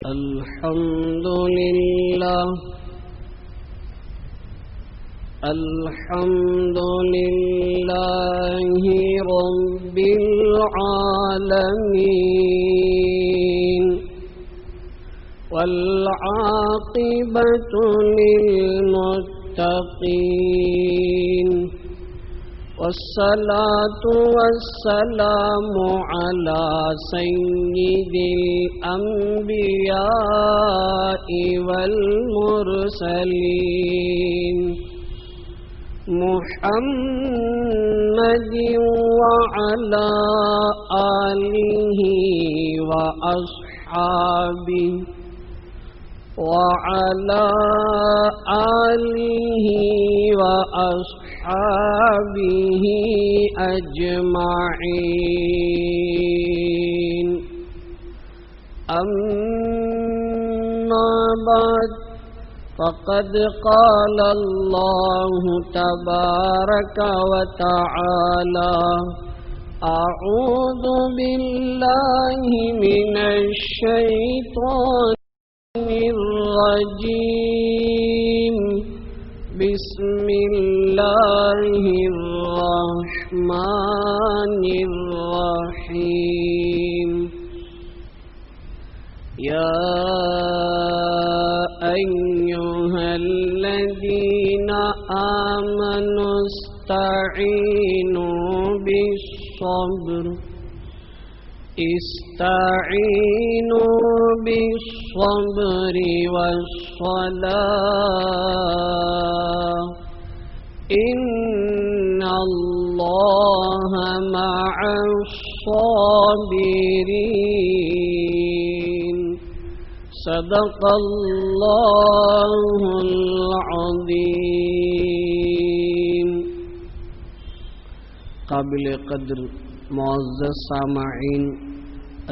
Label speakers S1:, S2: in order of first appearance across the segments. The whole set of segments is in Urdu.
S1: الحمد لله الحمد لله رب العالمين والعاقبة للمتقين والصلاة والسلام على سيد الأنبياء والمرسلين محمد وعلى آله وأصحابه وعلى آله وأصحابه أجمعين أما بعد فقد قال الله تبارك وتعالى أعوذ بالله من الشيطان الرجيم بسم الله الرحمن الرحيم يا أيها الذين آمنوا استعينوا بالصبر والصلاة إن الله مع الصابرين صدق الله العظيم. قابل قدر معزز سامعین،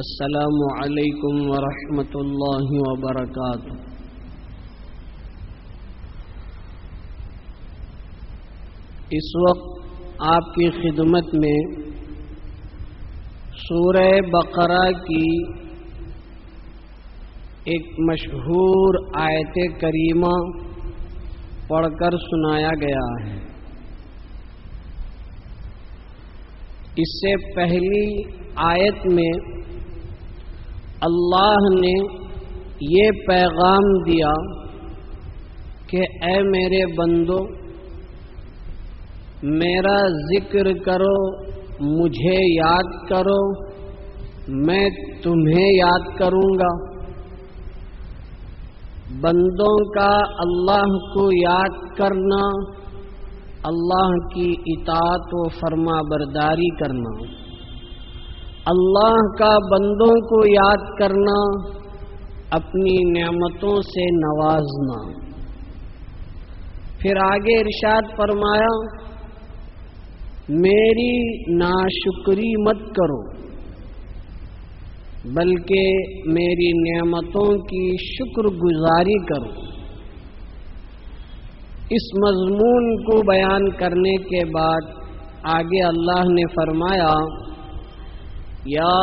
S1: السلام علیکم ورحمۃ اللہ وبرکاتہ. اس وقت آپ کی خدمت میں سورہ بقرہ کی ایک مشہور آیت کریمہ پڑھ کر سنایا گیا ہے. اس سے پہلی آیت میں اللہ نے یہ پیغام دیا کہ اے میرے بندو، میرا ذکر کرو، مجھے یاد کرو، میں تمہیں یاد کروں گا. بندوں کا اللہ کو یاد کرنا، اللہ کی اطاعت و فرما برداری کرنا، اللہ کا بندوں کو یاد کرنا، اپنی نعمتوں سے نوازنا. پھر آگے ارشاد فرمایا میری ناشکری مت کرو بلکہ میری نعمتوں کی شکر گزاری کرو. اس مضمون کو بیان کرنے کے بعد آگے اللہ نے فرمایا یا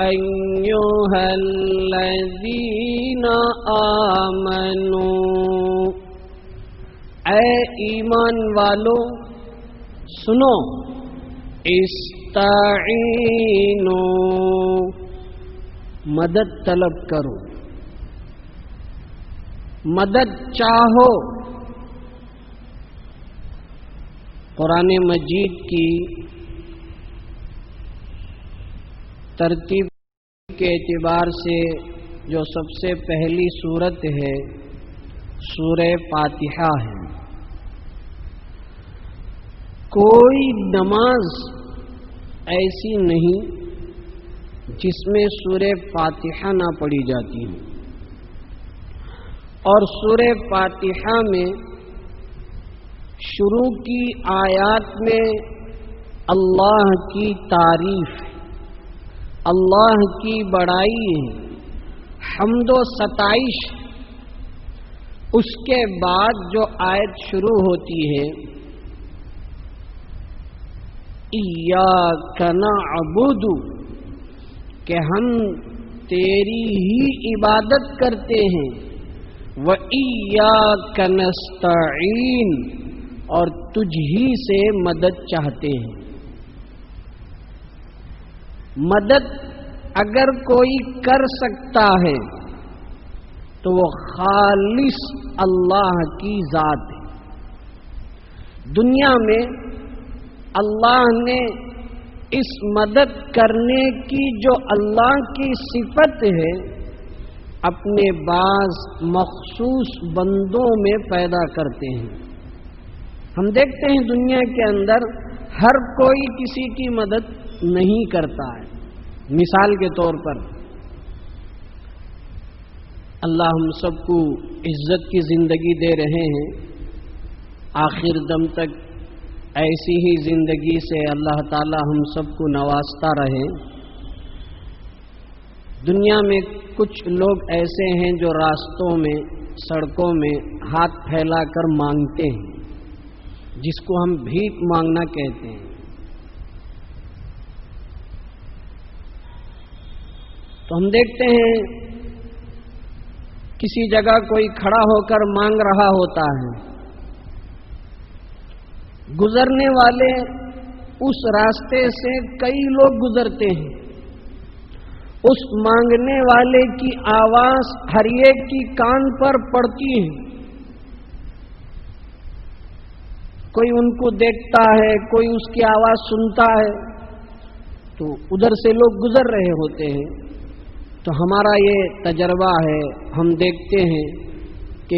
S1: ایھا الذین آمنوا، اے ایمان والو سنو، استعینوا، مدد طلب کرو، مدد چاہو. قرآن مجید کی ترتیب کے اعتبار سے جو سب سے پہلی سورت ہے سورہ فاتحہ ہے. کوئی نماز ایسی نہیں جس میں سورہ فاتحہ نہ پڑھی جاتی ہو، اور سورہ فاتحہ میں شروع کی آیات میں اللہ کی تعریف، اللہ کی بڑائی ہے، حمد و ستائش. اس کے بعد جو آیت شروع ہوتی ہے ایاک نعبد کہ ہم تیری ہی عبادت کرتے ہیں، وَإِيَّاكَ نَسْتَعِينُ اور تجھ ہی سے مدد چاہتے ہیں۔ مدد اگر کوئی کر سکتا ہے تو وہ خالص اللہ کی ذات ہے۔ دنیا میں اللہ نے اس مدد کرنے کی جو اللہ کی صفت ہے اپنے بعض مخصوص بندوں میں پیدا کرتے ہیں۔ ہم دیکھتے ہیں دنیا کے اندر ہر کوئی کسی کی مدد نہیں کرتا ہے۔ مثال کے طور پر اللہ ہم سب کو عزت کی زندگی دے رہے ہیں، آخر دم تک ایسی ہی زندگی سے اللہ تعالی ہم سب کو نوازتا رہے۔ دنیا میں کچھ لوگ ایسے ہیں جو راستوں میں، سڑکوں میں ہاتھ پھیلا کر مانگتے ہیں، جس کو ہم بھیک مانگنا کہتے ہیں۔ تو ہم دیکھتے ہیں کسی جگہ کوئی کھڑا ہو کر مانگ رہا ہوتا ہے، گزرنے والے اس راستے سے کئی لوگ گزرتے ہیں، اس مانگنے والے کی آواز ہر ایک کی کان پر پڑتی ہے، کوئی ان کو دیکھتا ہے، کوئی اس کی آواز سنتا ہے، تو ادھر سے لوگ گزر رہے ہوتے ہیں۔ تو ہمارا یہ تجربہ ہے، ہم دیکھتے ہیں کہ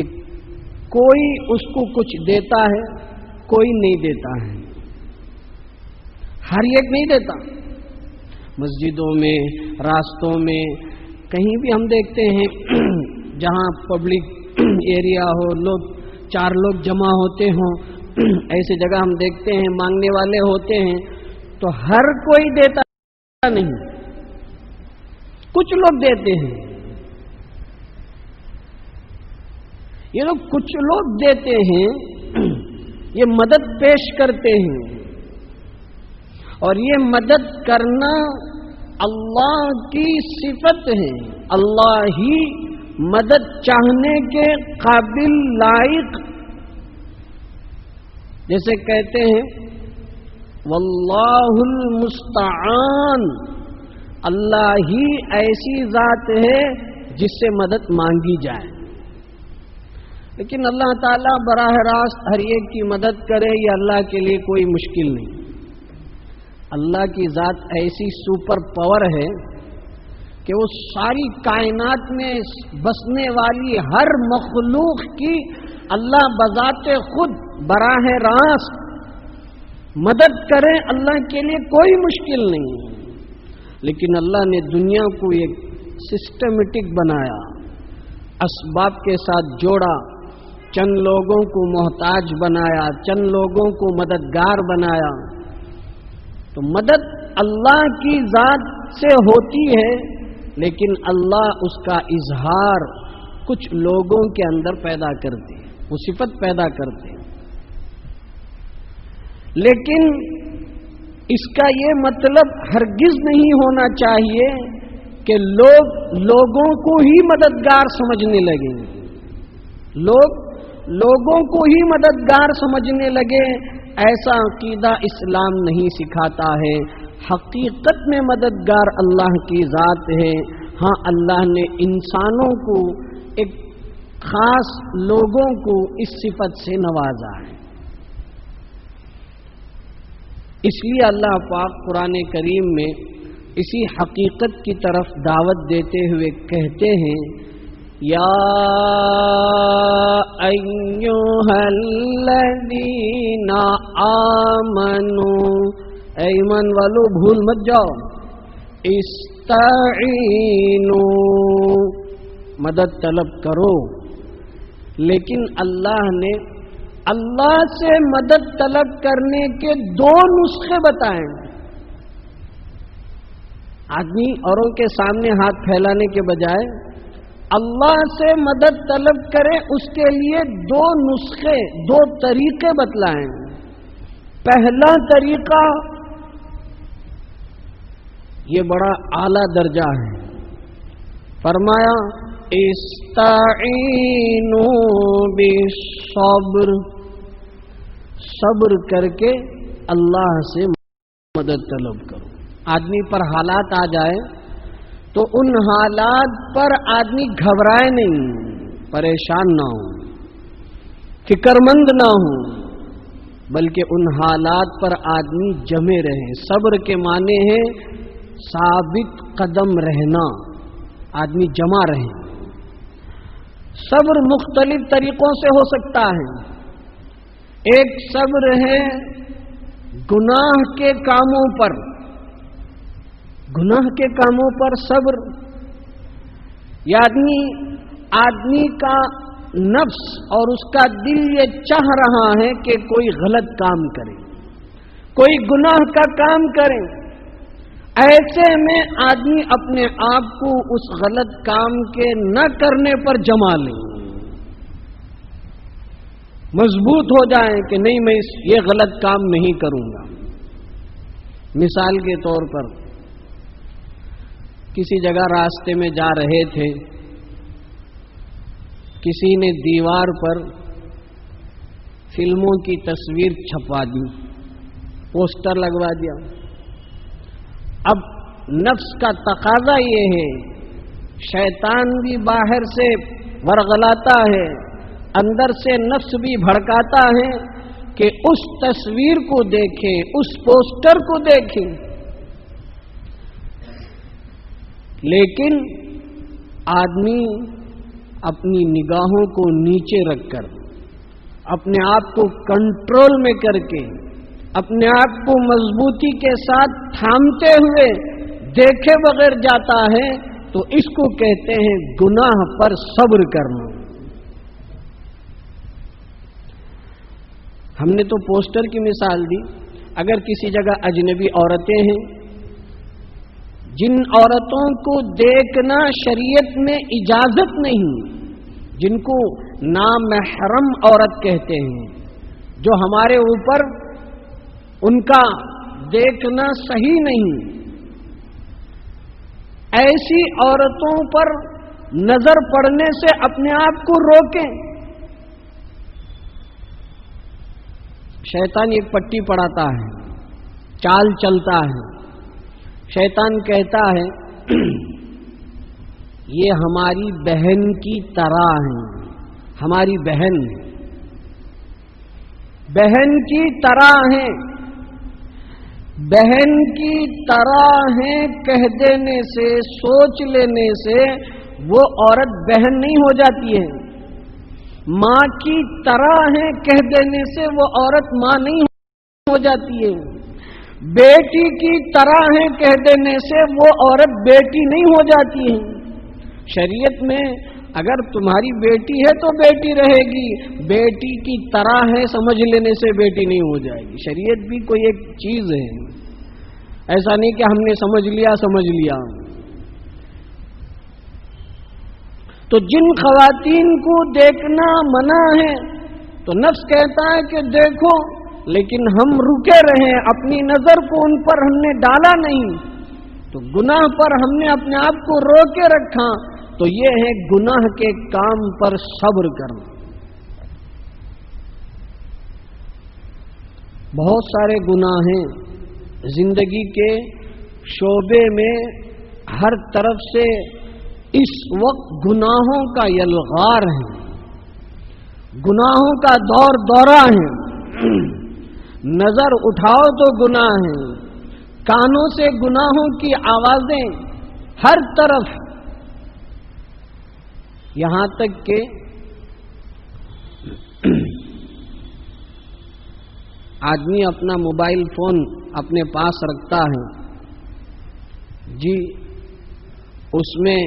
S1: کوئی اس کو کچھ دیتا ہے، کوئی نہیں دیتا ہے، ہر ایک نہیں دیتا۔ مسجدوں میں، راستوں میں، کہیں بھی ہم دیکھتے ہیں جہاں پبلک ایریا ہو، چار لوگ جمع ہوتے ہوں، ایسی جگہ ہم دیکھتے ہیں مانگنے والے ہوتے ہیں، تو ہر کوئی دیتا نہیں، کچھ لوگ دیتے ہیں۔ یہ لوگ کچھ لوگ دیتے ہیں، یہ مدد پیش کرتے ہیں، اور یہ مدد کرنا اللہ کی صفت ہے۔ اللہ ہی مدد چاہنے کے قابل، لائق، جیسے کہتے ہیں واللہ المستعان، اللہ ہی ایسی ذات ہے جس سے مدد مانگی جائے۔ لیکن اللہ تعالیٰ براہ راست ہر ایک کی مدد کرے، یہ اللہ کے لیے کوئی مشکل نہیں۔ اللہ کی ذات ایسی سپر پاور ہے کہ وہ ساری کائنات میں بسنے والی ہر مخلوق کی اللہ بذات خود براہ راست مدد کرے، اللہ کے لیے کوئی مشکل نہیں۔ لیکن اللہ نے دنیا کو ایک سسٹمیٹک بنایا، اسباب کے ساتھ جوڑا، چند لوگوں کو محتاج بنایا، چند لوگوں کو مددگار بنایا۔ تو مدد اللہ کی ذات سے ہوتی ہے، لیکن اللہ اس کا اظہار کچھ لوگوں کے اندر پیدا کرتے ہیں، وہ صفت پیدا کرتے ہیں۔ لیکن اس کا یہ مطلب ہرگز نہیں ہونا چاہیے کہ لوگوں کو ہی مددگار سمجھنے لگیں، لوگوں کو ہی مددگار سمجھنے لگے، ایسا عقیدہ اسلام نہیں سکھاتا ہے۔ حقیقت میں مددگار اللہ کی ذات ہے۔ ہاں، اللہ نے انسانوں کو، ایک خاص لوگوں کو اس صفت سے نوازا ہے۔ اس لیے اللہ پاک قرآن کریم میں اسی حقیقت کی طرف دعوت دیتے ہوئے کہتے ہیں، یا ایھا الذین آمنوا، اے ایمان والو بھول مت جاؤ، استعینوا، مدد طلب کرو۔ لیکن اللہ نے اللہ سے مدد طلب کرنے کے دو نسخے بتائے۔ آدمی اوروں کے سامنے ہاتھ پھیلانے کے بجائے اللہ سے مدد طلب کرے، اس کے لیے دو نسخے، دو طریقے بتلائیں۔ پہلا طریقہ یہ بڑا اعلیٰ درجہ ہے، فرمایا استعینوا بالصبر، صبر کر کے اللہ سے مدد طلب کرو۔ آدمی پر حالات آ جائے تو ان حالات پر آدمی گھبرائے نہیں، پریشان نہ ہو، فکر مند نہ ہو، بلکہ ان حالات پر آدمی جمے رہے۔ صبر کے معنی ہے ثابت قدم رہنا، آدمی جمع رہے۔ صبر مختلف طریقوں سے ہو سکتا ہے۔ ایک صبر ہے گناہ کے کاموں پر، گناہ کے کاموں پر صبر، یعنی آدمی کا نفس اور اس کا دل یہ چاہ رہا ہے کہ کوئی غلط کام کرے، کوئی گناہ کا کام کرے، ایسے میں آدمی اپنے آپ کو اس غلط کام کے نہ کرنے پر جما لے، مضبوط ہو جائیں کہ نہیں میں یہ غلط کام نہیں کروں گا۔ مثال کے طور پر کسی جگہ راستے میں جا رہے تھے، کسی نے دیوار پر فلموں کی تصویر چھپوا دی، پوسٹر لگوا دیا۔ اب نفس کا تقاضا یہ ہے، شیطان بھی باہر سے ورغلاتا ہے، اندر سے نفس بھی بھڑکاتا ہے کہ اس تصویر کو دیکھیں، اس پوسٹر کو دیکھیں، لیکن آدمی اپنی نگاہوں کو نیچے رکھ کر، اپنے آپ کو کنٹرول میں کر کے، اپنے آپ کو مضبوطی کے ساتھ تھامتے ہوئے دیکھے بغیر جاتا ہے، تو اس کو کہتے ہیں گناہ پر صبر کرنا۔ ہم نے تو پوسٹر کی مثال دی، اگر کسی جگہ اجنبی عورتیں ہیں، جن عورتوں کو دیکھنا شریعت میں اجازت نہیں، جن کو نامحرم عورت کہتے ہیں، جو ہمارے اوپر ان کا دیکھنا صحیح نہیں، ایسی عورتوں پر نظر پڑنے سے اپنے آپ کو روکیں۔ شیطان ایک پٹی پڑھاتا ہے، چال چلتا ہے، شیطان کہتا ہے یہ ہماری بہن کی طرح ہیں، ہماری بہن کی طرح ہیں، بہن کی طرح ہیں کہہ دینے سے، سوچ لینے سے وہ عورت بہن نہیں ہو جاتی ہے۔ ماں کی طرح ہے کہہ دینے سے وہ عورت ماں نہیں ہو جاتی ہے۔ بیٹی کی طرح ہے کہہ دینے سے وہ عورت بیٹی نہیں ہو جاتی ہے۔ شریعت میں اگر تمہاری بیٹی ہے تو بیٹی رہے گی، بیٹی کی طرح ہے سمجھ لینے سے بیٹی نہیں ہو جائے گی۔ شریعت بھی کوئی ایک چیز ہے، ایسا نہیں کہ ہم نے سمجھ لیا۔ تو جن خواتین کو دیکھنا منع ہے تو نفس کہتا ہے کہ دیکھو، لیکن ہم رکے رہے، اپنی نظر کو ان پر ہم نے ڈالا نہیں، تو گناہ پر ہم نے اپنے آپ کو روکے رکھا، تو یہ ہے گناہ کے کام پر صبر کرنا۔ بہت سارے گناہ ہیں زندگی کے شعبے میں، ہر طرف سے اس وقت گناہوں کا یلغار ہے، گناہوں کا دور دورہ ہے۔ نظر اٹھاؤ تو گناہ ہے، کانوں سے گناہوں کی آوازیں ہر طرف، یہاں تک کہ آدمی اپنا موبائل فون اپنے پاس رکھتا ہے جی، اس میں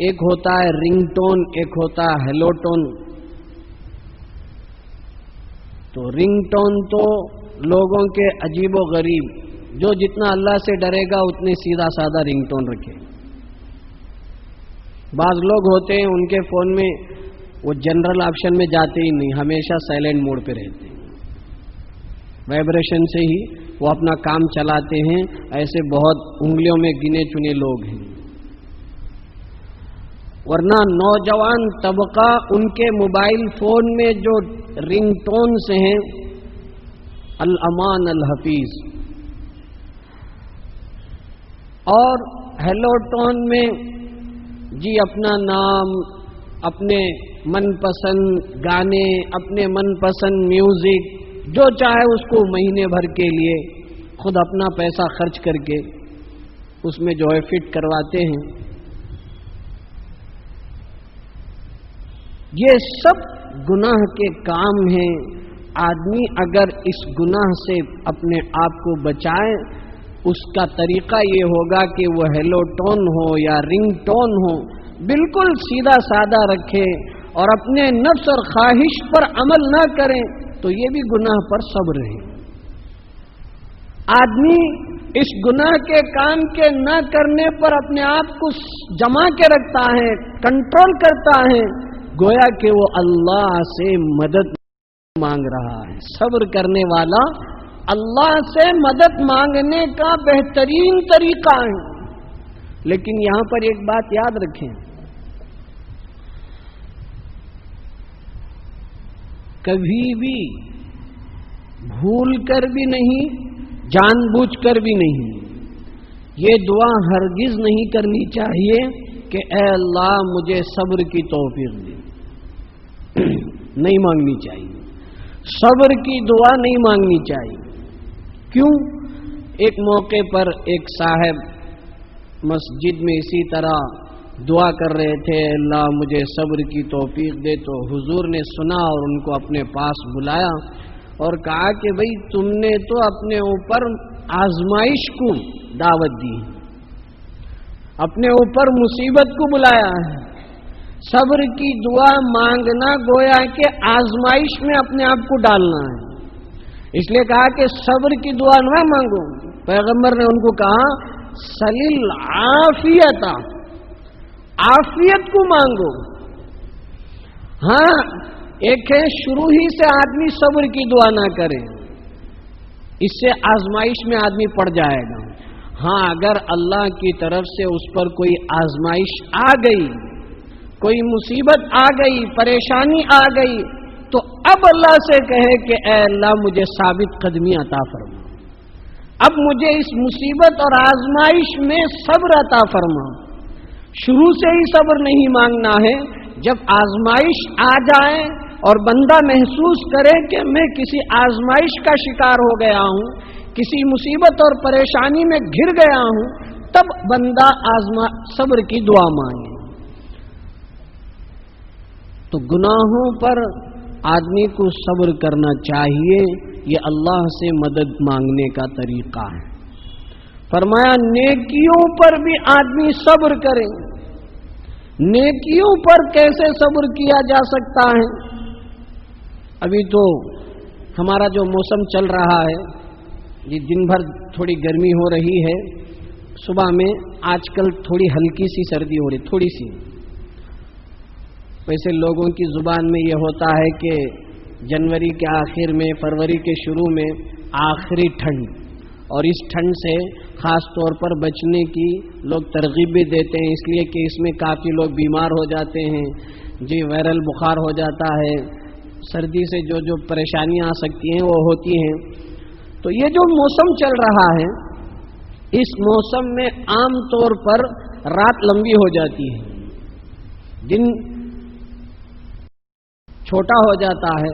S1: ایک ہوتا ہے رنگ ٹون، ایک ہوتا ہے ہیلو ٹون۔ تو رنگ ٹون تو لوگوں کے عجیب و غریب، جو جتنا اللہ سے ڈرے گا اتنے سیدھا سادہ رنگ ٹون رکھے۔ بعض لوگ ہوتے ہیں ان کے فون میں وہ جنرل آپشن میں جاتے ہی نہیں، ہمیشہ سائلنٹ موڈ پہ رہتے ہیں، وائبریشن سے ہی وہ اپنا کام چلاتے ہیں۔ ایسے بہت انگلیوں میں گنے چنے لوگ ہیں۔ ورنہ نوجوان طبقہ ان کے موبائل فون میں جو رنگ ٹونز ہیں الامان الحفیظ اور ہیلو ٹون میں جی اپنا نام، اپنے من پسند گانے، اپنے من پسند میوزک، جو چاہے اس کو مہینے بھر کے لیے خود اپنا پیسہ خرچ کر کے اس میں جو ہے فٹ کرواتے ہیں. یہ سب گناہ کے کام ہیں. آدمی اگر اس گناہ سے اپنے آپ کو بچائے، اس کا طریقہ یہ ہوگا کہ وہ ہیلو ٹون ہو یا رنگ ٹون ہو، بالکل سیدھا سادہ رکھے اور اپنے نفس اور خواہش پر عمل نہ کریں، تو یہ بھی گناہ پر صبر ہے. آدمی اس گناہ کے کام کے نہ کرنے پر اپنے آپ کو جما کے رکھتا ہے، کنٹرول کرتا ہے، گویا کہ وہ اللہ سے مدد مانگ رہا ہے. صبر کرنے والا اللہ سے مدد مانگنے کا بہترین طریقہ ہے. لیکن یہاں پر ایک بات یاد رکھیں، کبھی بھی بھول کر بھی نہیں، جان بوجھ کر بھی نہیں، یہ دعا ہرگز نہیں کرنی چاہیے کہ اے اللہ مجھے صبر کی توفیق دے. نہیں مانگنی چاہیے، صبر کی دعا نہیں مانگنی چاہیے. کیوں؟ ایک موقع پر ایک صاحب مسجد میں اسی طرح دعا کر رہے تھے، اللہ مجھے صبر کی توفیق دے. تو حضور نے سنا اور ان کو اپنے پاس بلایا اور کہا کہ بھئی تم نے تو اپنے اوپر آزمائش کو دعوت دی، اپنے اوپر مصیبت کو بلایا ہے. صبر کی دعا مانگنا گویا کہ آزمائش میں اپنے آپ کو ڈالنا ہے. اس لیے کہا کہ صبر کی دعا نہ مانگو. پیغمبر نے ان کو کہا سلیل عافیت، عافیت کو مانگو. ہاں ایک ہے شروع ہی سے آدمی صبر کی دعا نہ کرے، اس سے آزمائش میں آدمی پڑ جائے گا. ہاں اگر اللہ کی طرف سے اس پر کوئی آزمائش آ گئی، کوئی مصیبت آ گئی، پریشانی آ گئی، تو اب اللہ سے کہے کہ اے اللہ مجھے ثابت قدمی عطا فرما، اب مجھے اس مصیبت اور آزمائش میں صبر عطا فرما. شروع سے ہی صبر نہیں مانگنا ہے. جب آزمائش آ جائے اور بندہ محسوس کرے کہ میں کسی آزمائش کا شکار ہو گیا ہوں، کسی مصیبت اور پریشانی میں گھر گیا ہوں، تب بندہ صبر کی دعا مانگے. تو گناہوں پر آدمی کو صبر کرنا چاہیے، یہ اللہ سے مدد مانگنے کا طریقہ ہے. فرمایا نیکیوں پر بھی آدمی صبر کرے. نیکیوں پر کیسے صبر کیا جا سکتا ہے؟ ابھی تو ہمارا جو موسم چل رہا ہے، یہ دن بھر تھوڑی گرمی ہو رہی ہے، صبح میں آج کل تھوڑی ہلکی سی سردی ہو رہی، تھوڑی سی. ویسے لوگوں کی زبان میں یہ ہوتا ہے کہ جنوری کے آخر میں، فروری کے شروع میں آخری ٹھنڈ، اور اس ٹھنڈ سے خاص طور پر بچنے کی لوگ ترغیب بھی دیتے ہیں، اس لیے کہ اس میں کافی لوگ بیمار ہو جاتے ہیں، جی وائرل بخار ہو جاتا ہے، سردی سے جو پریشانیاں آ سکتی ہیں وہ ہوتی ہیں. تو یہ جو موسم چل رہا ہے، اس موسم میں عام طور پر رات لمبی ہو جاتی ہے، دن چھوٹا ہو جاتا ہے.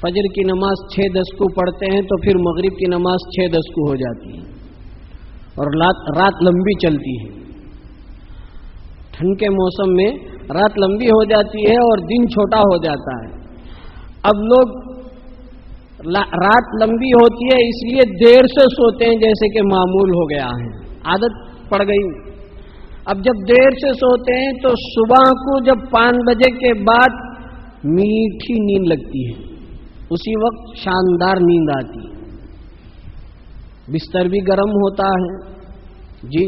S1: فجر کی نماز 6:10 کو پڑھتے ہیں تو پھر مغرب کی نماز 6:10 کو ہو جاتی ہے اور رات لمبی چلتی ہے. ٹھنڈ کے موسم میں رات لمبی ہو جاتی ہے اور دن چھوٹا ہو جاتا ہے. اب لوگ رات لمبی ہوتی ہے اس لیے دیر سے سوتے ہیں، جیسے کہ معمول ہو گیا ہے، عادت پڑ گئی. اب جب دیر سے سوتے ہیں تو صبح کو جب 5 بجے کے بعد میٹھی نیند لگتی ہے، اسی وقت شاندار نیند آتی ہے. بستر بھی گرم ہوتا ہے، جی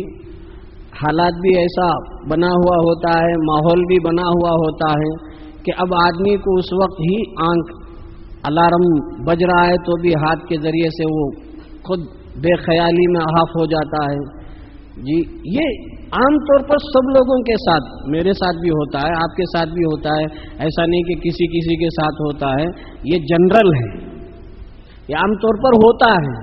S1: حالات بھی ایسا بنا ہوا ہوتا ہے، ماحول بھی بنا ہوا ہوتا ہے کہ اب آدمی کو اس وقت ہی آنکھ الارم بج رہا ہے تو بھی ہاتھ کے ذریعے سے وہ خود بے خیالی میں آف ہو جاتا ہے. جی یہ عام طور پر سب لوگوں کے ساتھ، میرے ساتھ بھی ہوتا ہے، آپ کے ساتھ بھی ہوتا ہے، ایسا نہیں کہ کسی کسی کے ساتھ ہوتا ہے، یہ جنرل ہے، یہ عام طور پر ہوتا ہے۔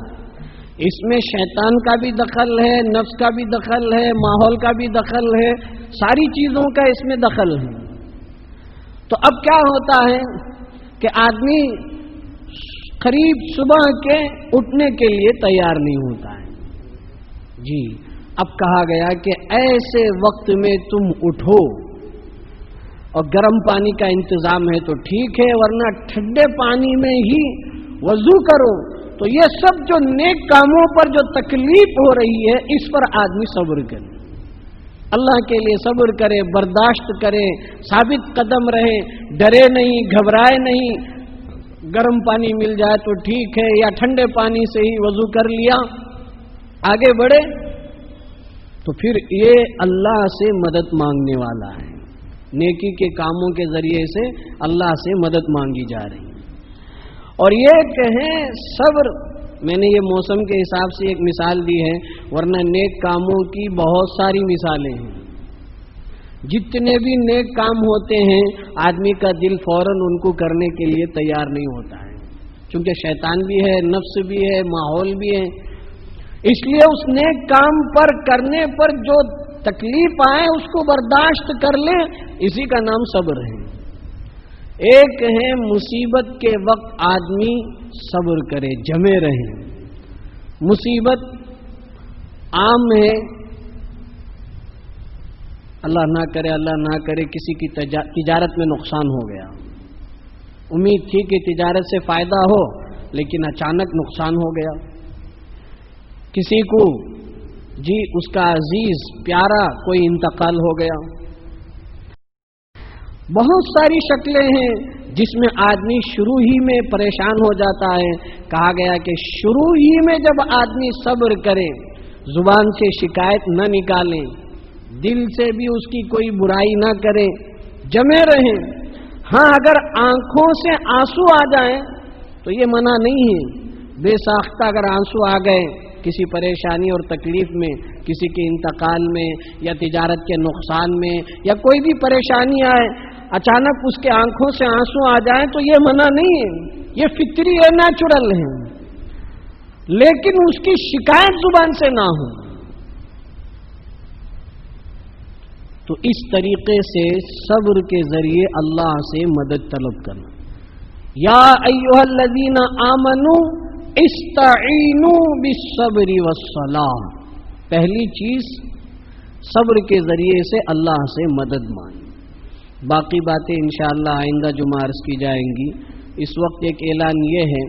S1: اس میں شیطان کا بھی دخل ہے، نفس کا بھی دخل ہے، ماحول کا بھی دخل ہے، ساری چیزوں کا اس میں دخل ہے۔ تو اب کیا ہوتا ہے کہ آدمی قریب صبح کے اٹھنے کے لیے تیار نہیں ہوتا ہے جی۔ اب کہا گیا کہ ایسے وقت میں تم اٹھو، اور گرم پانی کا انتظام ہے تو ٹھیک ہے، ورنہ ٹھنڈے پانی میں ہی وضو کرو۔ تو یہ سب جو نیک کاموں پر جو تکلیف ہو رہی ہے، اس پر آدمی صبر کرے، اللہ کے لیے صبر کرے، برداشت کرے، ثابت قدم رہے، ڈرے نہیں، گھبرائے نہیں۔ گرم پانی مل جائے تو ٹھیک ہے، یا ٹھنڈے پانی سے ہی وضو کر لیا، آگے بڑھے۔ تو پھر یہ اللہ سے مدد مانگنے والا ہے، نیکی کے کاموں کے ذریعے سے اللہ سے مدد مانگی جا رہی ہے۔ اور یہ کہیں صبر، میں نے یہ موسم کے حساب سے ایک مثال دی ہے، ورنہ نیک کاموں کی بہت ساری مثالیں ہیں۔ جتنے بھی نیک کام ہوتے ہیں، آدمی کا دل فوراً ان کو کرنے کے لیے تیار نہیں ہوتا ہے، چونکہ شیطان بھی ہے، نفس بھی ہے، ماحول بھی ہے۔ اس لیے اس نیک کام پر کرنے پر جو تکلیف آئے اس کو برداشت کر لے، اسی کا نام صبر ہے۔ ایک ہے مصیبت کے وقت آدمی صبر کرے، جمے رہے۔ مصیبت عام ہے، اللہ نہ کرے، اللہ نہ کرے، کسی کی تجارت میں نقصان ہو گیا، امید تھی کہ تجارت سے فائدہ ہو، لیکن اچانک نقصان ہو گیا۔ کسی کو جی اس کا عزیز پیارا کوئی انتقال ہو گیا۔ بہت ساری شکلیں ہیں جس میں آدمی شروع ہی میں پریشان ہو جاتا ہے۔ کہا گیا کہ شروع ہی میں جب آدمی صبر کرے، زبان سے شکایت نہ نکالے، دل سے بھی اس کی کوئی برائی نہ کرے، جمے رہیں۔ ہاں اگر آنکھوں سے آنسو آ جائیں تو یہ منع نہیں ہے، بے ساختہ اگر آنسو آ گئے کسی پریشانی اور تکلیف میں، کسی کے انتقال میں، یا تجارت کے نقصان میں، یا کوئی بھی پریشانی آئے، اچانک اس کے آنکھوں سے آنسو آ جائیں تو یہ منع نہیں ہے، یہ فطری ہے، نیچرل ہے، لیکن اس کی شکایت زبان سے نہ ہو۔ تو اس طریقے سے صبر کے ذریعے اللہ سے مدد طلب کرنا۔ یا ایھا الذین آمنوا استعینوا بالصبر والصلاۃ، پہلی چیز صبر کے ذریعے سے اللہ سے مدد مانگیں۔ باقی باتیں انشاءاللہ آئندہ جمعہ عرض کی جائیں گی۔ اس وقت ایک اعلان یہ ہے